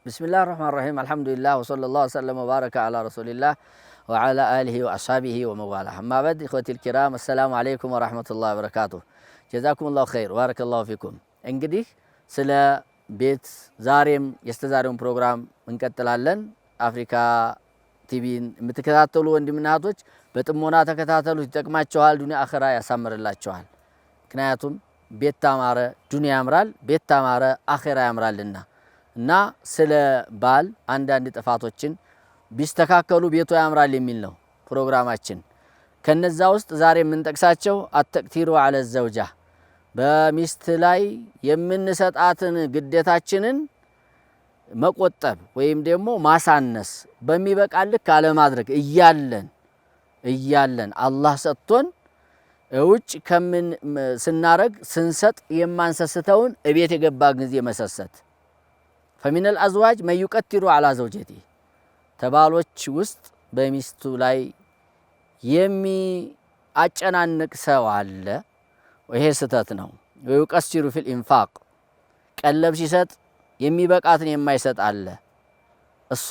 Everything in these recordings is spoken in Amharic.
بسم الله الرحمن الرحيم الحمد لله وصلى الله وسلم وبارك على رسول الله وعلى آله وأصحابه وموالاه أما بعد إخوتي الكرام السلام عليكم ورحمة الله وبركاته جزاكم الله خير وبارك الله فيكم እንግዲህ ስለ ቤት ዛሬም የስተዛሬውን ፕሮግራም እንቀጥላለን አፍሪካ ቲቪን የምትከታተሉ ወንድምና እህቶች በጥሞና ተከታተሉ ይጠቅማችኋል ዱንያ አኺራ ያሳምርላችኋል ምክንያቱም ቤት ታማረ ዱንያ ያምራል ቤት ታማረ አኺራ ያምራልና እና ስለ ባል አንዳንድ ጥፋቶችን ቢስተካከሉ ቤቱ ያምራል የሚል ነው ፕሮግራማችን ከነዛ ውስጥ ዛሬ የምንጠቅሳቸው አተክቲሩ አለ ዘውጃ በሚስት ላይ የምንሰጣትን ግዴታችንን መቆጠብ ወይም ደግሞ ማሳነስ በሚበቃልክ አለ ማድረግ እያለን አላህ ሰጥቶን እውጭ ከምን ስናረግ ስንሰጥ የማንሰስተውን እቤት የገባ ጊዜ መሰሰት فمن الأزواج من يكتر على زوجته ተባሎች ውስጥ በሚስቱ ላይ የሚያጨናንቅ ሰው አለ ይሄ ስተት ነው ويقصر في الإنفاق ቀለብ ሲሰጥ የሚበቃትን የማይሰጥ አለ እሷ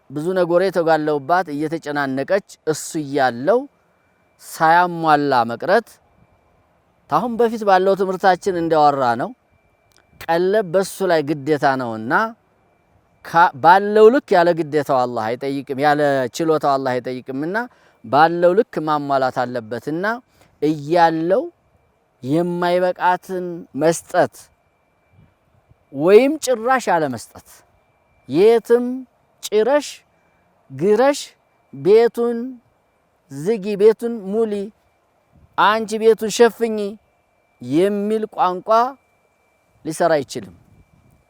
ብዙ ነገሮች ተጋለውባት እየተጨናነቀች እሱ ያለው ሳያሟላ መቅረት ታሁን በፊት ባለው ትምርታችን እንደወራ ነው ቀለብ በሱ ላይ ግዴታ ነውና ባለው ልክ ያለ ግዴታው አላህ አይጠይቅም ያለ ችሎታው አላህ አይጠይቅምና ባለው ልክ ማሟላት አለበትና እያለው የማይበቃትን መስጠት ወይም ጭራሽ ያለ መስጠት የትም ጭራሽ ግረሽ ቤቱን ዝጊ ቤቱን ሙሊ አንቺ ቤቱን ሸፍኚ የሚል ቋንቋ ሊሰራ አይችልም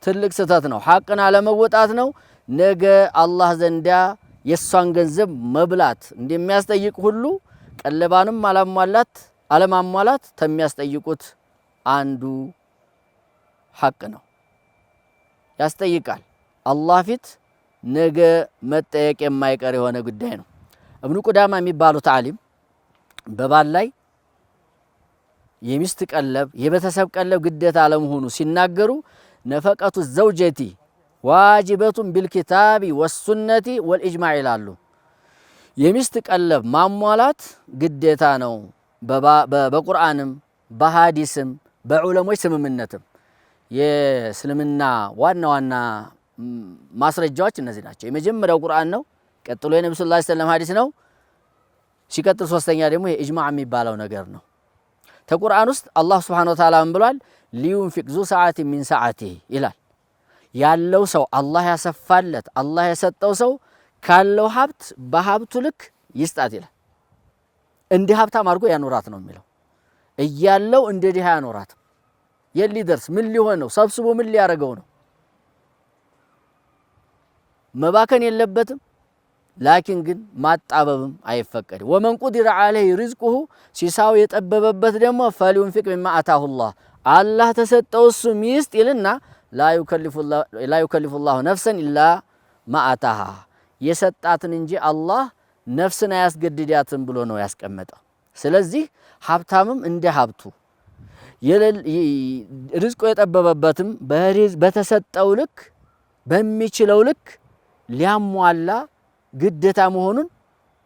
ትልቅ ስተት ነው ሐቅን አለመወጣት ነው ነገ አላህ ዘንዳ የሷን ገንዘብ መብላት እንደሚያስጠይቅ ሁሉ ቀለባንም አለማሟላት ተሚያስጠይቁት አንዱ ሐቅ ነው ያስጠይቃል አላህ ፊት ነገ መጠየቅ የማይቀር የሆነ ጉዳይ ነው እብኑ ቁዳማ የሚባሉት ዓሊም በባል ላይ የሚስት ቀለብ የቤተሰብ ቀለብ ግዴታ አለመሆኑ ሲናገሩ ነፈቀቱ ዘውጀቲ ዋጅበቱን ቢልኪታቢ ወሱነቲ ወልኢጅማዕ ይላሉ የሚስት ቀለብ ማሟላት ግዴታ ነው በቁርአንም በሐዲስም በዑለሞች ስምምነትም የእስልምና ዋና ማስረጃዎች እነዚህ ናቸው የመጀመሪያው ቁርአን ነው ቀጥሎ የነብዩ ሰለላሁ ዐለይሂ ወሰለም ሐዲስ ነው ሲቀጥል ሶስተኛ ደግሞ የኢጅማዕ የሚባለው ነገር ነው ተቁርአን ውስጥ አላህ Subhanahu Wa Ta'ala ብሏል ሊዩንፊቅ ዙ ሰዓት ሚን ሰዓቲሂ ይላል ያለው ሰው አላህ ያሰፋለት አላህ የሰጠው ሰው ካለው ሀብት በሀብቱ ልክ ይስጣት ይላል እንደ ሀብታም አድርጎ ያኖራት ነው የሚለው እያለው እንደ ዲሃ ያኖራት የሊደርስ ምን ሊሆን ነው ሰብስቦ ምን ሊያረገው ነው መባከን የለበትም ላኪን ግን ማጣበብም አይፈቀድም ወመን ቁዲረ ዐለይሂ ሪዝቁሁ ሲሳው የጠበበበት ደግሞ ፈሊዩንፊቅ ሚማ አታሁ አላህ ተሰጠው እሱ ሚስጥ ይልና ላ ዩከሊፉላሁ ነፍሰን ኢላ ማ አታሃ የሰጣትን እንጂ አላህ ነፍስን አያስገድዳትም ብሎ ነው ያስቀመጠው ስለዚህ ሀብታምም እንደ ሀብቱ ሪዝቁ የጠበበበትም በተሰጠው ልክ በሚችለው ልክ ሊያሟላ ግዴታ መሆኑን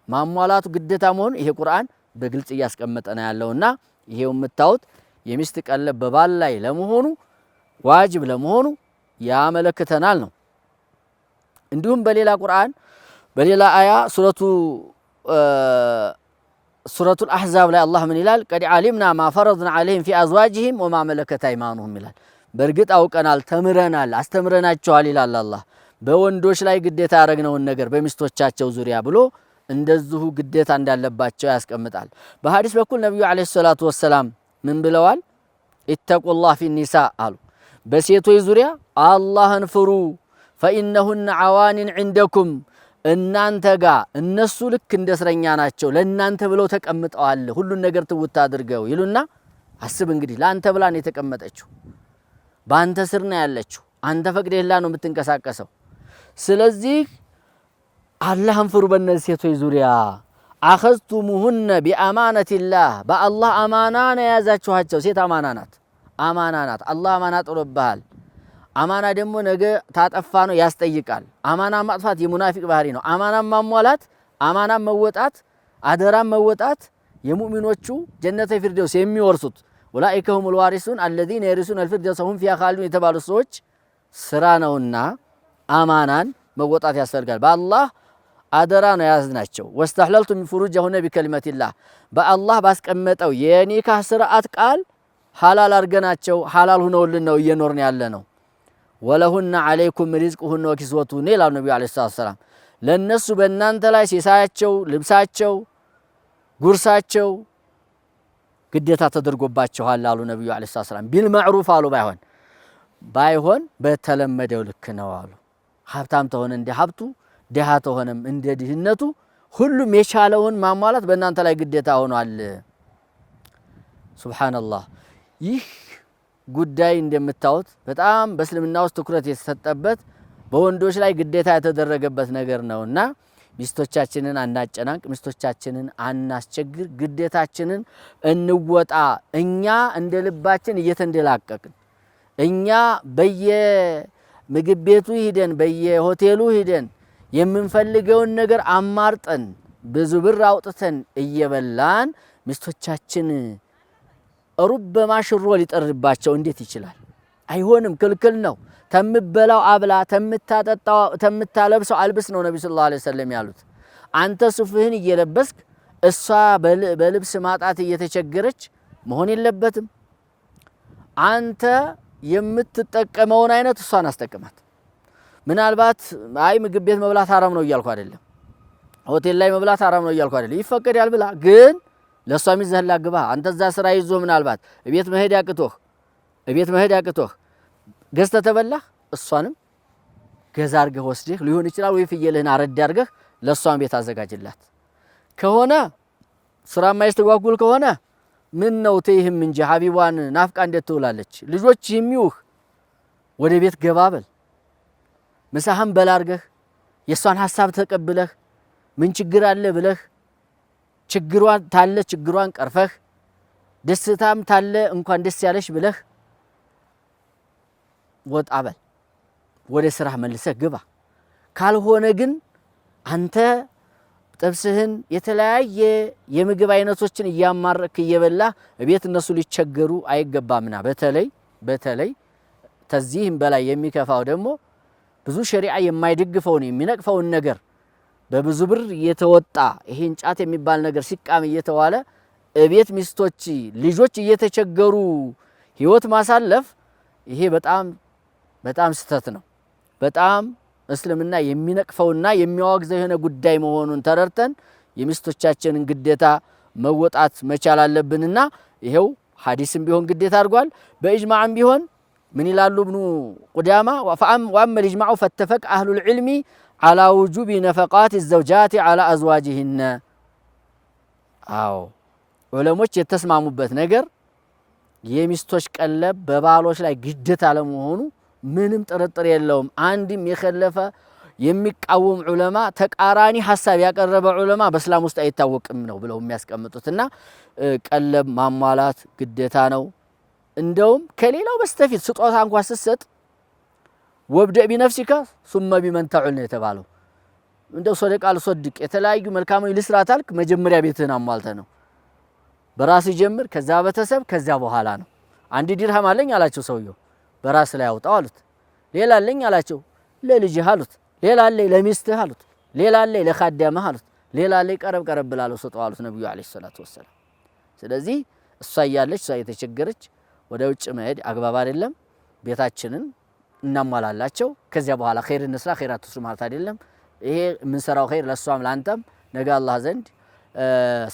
ማሟላቱ ግዴታ መሆኑን ይሄ ቁርአን በግልጽ እያስቀመጠ ነው ያለውና ይሄው የምታዩት የሚስት ቀለብ በባል ላይ ለመሆኑ ዋጅብ ለመሆኑ ያመለክተናል ነው እንዲሁም በሌላ ቁርአን በሌላ አያ ሱረቱል አሕዛብ ላይ አላህ ምን ይላል ቀድ ዓሊምና ማ ፈረድና ዐለይሂም ፊ አዝዋጅሂም ወማ መለከት አይማኑሁም ይላል በርግጥ አውቀናል ተምረናል አስተምረናቸዋል ይላል አላህ በወንዶች ላይ ግዴታ ያረግነውን ነገር በሚስቶቻቸው ዙሪያ ብሎ እንደዚሁ ግዴታ እንዳለባቸው ያስቀምጣል በሐዲስ በኩል ነብዩ አለይሂ ሰላቱ ወሰለም ምን ብለዋል ኢተቁላህ ፊ ኒሳ አሉ በሴቶች ዙሪያ አላህን ፍሩ فإنهن عوان عندكم እናንተ ጋር እነሱ ልክ እንደ እስረኛ ናቸው ለእናንተ ብለው ተቀምጠዋል ሁሉን ነገር ትውታ አድርገው ይሉና አስብ እንግዲህ ላንተ ብላ ነው የተቀመጠችው ባንተ ስር ነው ያለችው አንተ ፈቅደህላ ነው የምትንቀሳቀሰው ስለዚህ አላህን ፍሩ በእነዚህ ሴቶች ዙሪያ አخذتموهن بأمانة الله በአላህ አማና ነው ያዛችኋቸው ሴት አማና ናት አላህ አማና ጥሎብሃል አማና ደግሞ ነገ ታጠፋ ነው ያስጠይቃል። አማና ማጥፋት የሙናፊቅ ባህሪ ነው። አማና ማሟላት፣ አማና መወጣት፣ አደራ መወጣት የሙእሚኖቹ ጀነተ ፊርደውስ የሚወርሱት ወላኢከ ሁሙል ዋሪሱን الذين يرثون الفردوس هم فيها خالدون የተባሉ ሰዎች ስራ ነውና አማናን መወጣት ያስፈልጋል። በአላህ አደራ ነው ያዝናቸው። ወስተህለልቱ ሚን ፍሩጀሁነ ቢከሊመቲላህ በአላህ ባስቀመጠው የኒካህ ስርዓት ቃል ሐላል አርገናቸው ሐላል ሆነውልን ነው እየኖርን ያለ ነው። ወለሁነ ዐለይኩም ሪዝቁሁነ ወኪስወቱሁነ ይላል ነብዩ አለይሂ ሰላም። ለነሱ በእናንተ ላይ ሲሳያቸው፣ ልብሳቸው፣ ጉርሳቸው ግዴታ ተደርጎባቸዋል አሉ ነብዩ አለይሂ ሰላም። ቢልማዕሩፍ አሉ ባይሆን በተለመደው ልክ ነው አሉ። ሀብታም ተሆነ እንደ ሀብቱ፣ ደሃ ተሆነም እንደ ድህነቱ ሁሉም የቻለውን ማሟላት በእናንተ ላይ ግዴታ ሆኗል። ሱብሃንአላህ። ይህ ጉዳይ እንደምታዩት በጣም በእስልምና ውስጥ ትኩረት የተሰጠበት በወንዶች ላይ ግዴታ የተደረገበት ነገር ነውና ሚስቶቻችንን አናጨናንቅ፣ ሚስቶቻችንን አናስቸግር፣ ግዴታችንን እንወጣ። እኛ እንደ ልባችን እየተንደላቀቅን እኛ በየምግብ ቤቱ ሂደን በየሆቴሉ ሂደን የምንፈልገውን ነገር አማርጠን ብዙ ብር አውጥተን እየበላን ሚስቶቻችን ሩበማ ሽሮ ሊጠርባቸው እንዴት ይችላል? አይሆንም፣ ክልክል ነው። ተምበላው አብላ፣ ተምታጠጣው ተምታለብሰው አልብስ ነው ነብዩ ሰለላሁ ዐለይሂ ወሰለም ያሉት። አንተ ሱፍህን እየለበስክ እሷ በልብስ ማጣት እየተቸገረች መሆን የለበትም። አንተ የምትጠቀመውን አይነት እሷን አስጠቅማት። ምናልባት አይ ምግብ ቤት መብላት ሐራም ነው እያልኩ አይደለም፣ ሆቴል ላይ መብላት ሐራም ነው እያልኩ አይደለም። ይፈቀዳል ብላ ግን ለሷ ሚዘህላ ግባ። አንተ እዛ ስራ ይዞ ምናልባት እቤት መሄድ ያቅቶህ ገዝተህ ተበላህ፣ እሷንም ገዛ አርገህ ወስደህ ሊሆን ይችላል ወይ ፍየልህን አረድ አርገህ ለሷም ቤት አዘጋጅላት። ከሆነ ስራ ማይስተጓጉል ከሆነ ምን ነው ተይህም እንጂ ሀቢቧን ናፍቃ እንዴት ትውላለች? ልጆች የሚውህ ወደ ቤት ገባ በል፣ ምሳህን በላ አርገህ የሷን ሐሳብ ተቀብለህ ምን ችግር አለ ብለህ ችግሯን ታለ ችግሯን ቀርፈህ ደስታም ታለ እንኳን ደስ ያለሽ ብለህ ወጣ በል፣ ወደ ስራህ መልሰህ ግባ። ካልሆነ ግን አንተ ጥብስህን የተለያየ የምግብ አይነቶችን እያማረክ እየበላህ ቤት እነሱ ሊቸገሩ አይገባምና በተለይ ተዚህም በላይ የሚከፋው ደግሞ ብዙ ሸሪዓ የማይደግፈውን የሚነቅፈውን ነገር በብዙ ብር እየተወጣ ይሄን ጫት የሚባል ነገር ሲቃም እየተዋለ እቤት ሚስቶች ልጆች እየተቸገሩ ህይወት ማሳለፍ ይሄ በጣም ስተት ነው። በጣም እስልምና የሚነቅፈውና የሚያወግዘው የሆነ ጉዳይ መሆኑን ተረድተን የሚስቶቻችንን ግዴታ መወጣት መቻል አለብንና ይሄው ሐዲስም ቢሆን ግዴታ አድርጓል። በኢጅማዕም ቢሆን ምን ይላሉ ኢብኑ ቁዳማ ወአመ الإجماع فاتفق أهل العلم على وجوب نفقات الزوجات على أزواجهن። አዎ ዑለሞች የተስማሙበት ነገር የሚስቶች ቀለብ በባሎች ላይ ግዴታ ለመሆኑ ምንም ጥርጥር የለውም። አንድም የኸለፈ የሚቃወም ዑለማ ተቃራኒ ሐሳብ ያቀረበ ዑለማ በእስላም ውስጥ አይታወቅም ነው ብለው የሚያስቀምጡትና ቀለብ ማሟላት ግዴታ ነው። እንደውም ከሌላው በስተፊት ስጦታ እንኳን ስትሰጥ ወብደእ ቢነፍሲካ ثم بمن تعل ነው የተባለው። እንደው ሶደቃ ልሶድቅ የተለያዩ መልካሞች ልስራት አልክ መጀመሪያ ቤትህን አሟልተህ ነው። በራስ ጀምር፣ ከዛ በተሰብ ከዛ በኋላ ነው። አንድ ዲርሃም አለኝ አላቸው ሰውየው፣ በራስ ላይ አውጣው አሉት። ሌላ አለኝ አላቸው፣ ለልጅህ አሉት። ሌላ አለኝ ለሚስትህ አሉት። ሌላ አለኝ ለኻዳምህ አሉት። ሌላ አለኝ ቀረብ ብላለው ሰጠው አሉት ነብዩ አለይሂ ሰላቱ ወሰለም። ስለዚህ እሷ እያለች እሷ የተቸገረች ወደ ውጭ መሄድ አግባብ አይደለም። ቤታችንን እናሟላላቸው፣ ከዚያ በኋላ ኸይር እንስራ ኸይር አትስሩ ማለት አይደለም። ይሄ የምንሰራው ኸይር ለሷም ላንተም ነገ አላህ ዘንድ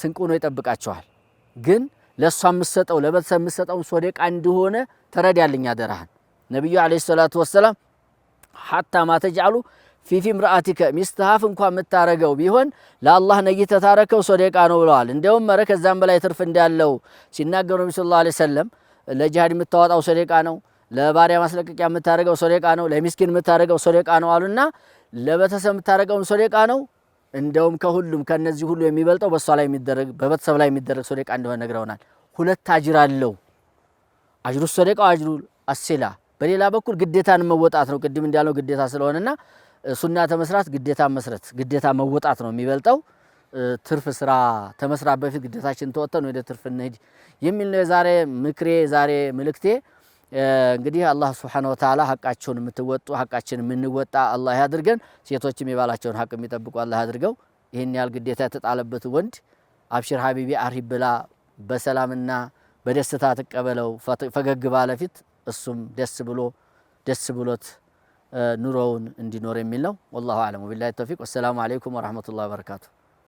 ስንቅ ሆኖ ይጠብቃቸዋል። ግን ለሷ የምትሰጠው ለቤተሰብ የምትሰጠው ሶደቃ እንደሆነ ተረዳልኝ አደራህን። ነብዩ አለይሂ ሰላቱ ወሰለም ሐታ ማተጃሉ ፊ ምርአቲከ ሚስትሃፍ እንኳን የምታረገው ቢሆን ለአላህ ነይተህ ታረከው ሶደቃ ነው ብለዋል። እንደውም መረ ከዛም በላይ ትርፍ እንዳለው ሲናገሩ ነብዩ ሰለላሁ ዐለይሂ ወሰለም ለጂሃድ የምታወጣው ሶደቃ ነው፣ ለባሪያ ማስለቀቂያ የምታረገው ሶደቃ ነው፣ ለሚስኪን የምታረገው ሶደቃ ነው አሉና ለቤተሰብ የምታረገው ሶደቃ ነው። እንደውም ከሁሉም ከነዚህ ሁሉ የሚበልጠው በሷ ላይ የሚደረግ በቤተሰብ ላይ የሚደረግ ሶደቃ እንደሆነ ነግረውናል። ሁለት አጅር አለው። አጅሩ ሶደቃው አጅሩ አስላ በሌላ በኩል ግዴታን መወጣት ነው። ቅድም እንዳለው ግዴታ ስለሆነና ሱና ተመስራት ግዴታ መስረት ግዴታ መወጣት ነው የሚበልጠው። ትርፍ ስራ ተመስራት በፊት ግዴታችን ተወጥተን ወደ ትርፍ እንሂድ የሚል ነው የዛሬ ምክሬ፣ ዛሬ መልእክቴ። እንግዲህ አላህ ሱብሓነሁ ወተዓላ ሐቃቸውን የምትወጡ ሐቃችንን የምንወጣ አላህ ያድርገን። ሴቶችም የባላቸውን ሐቅ የሚጠብቁ አላህ ያድርገው። ይህን ያህል ግዴታ የተጣለበት ወንድ አብሽር ሀቢቢ አሪፍ ብላ በሰላምና በደስታ ተቀበለው ፈገግ ባለፊት እሱም ደስ ብሎት ኑሮውን እንዲኖር የሚል ነው። ወላሁ አዕለም። ወቢላሂ ተውፊቅ። ወሰላሙ አለይኩም ወራህመቱላሂ ወበረካቱ።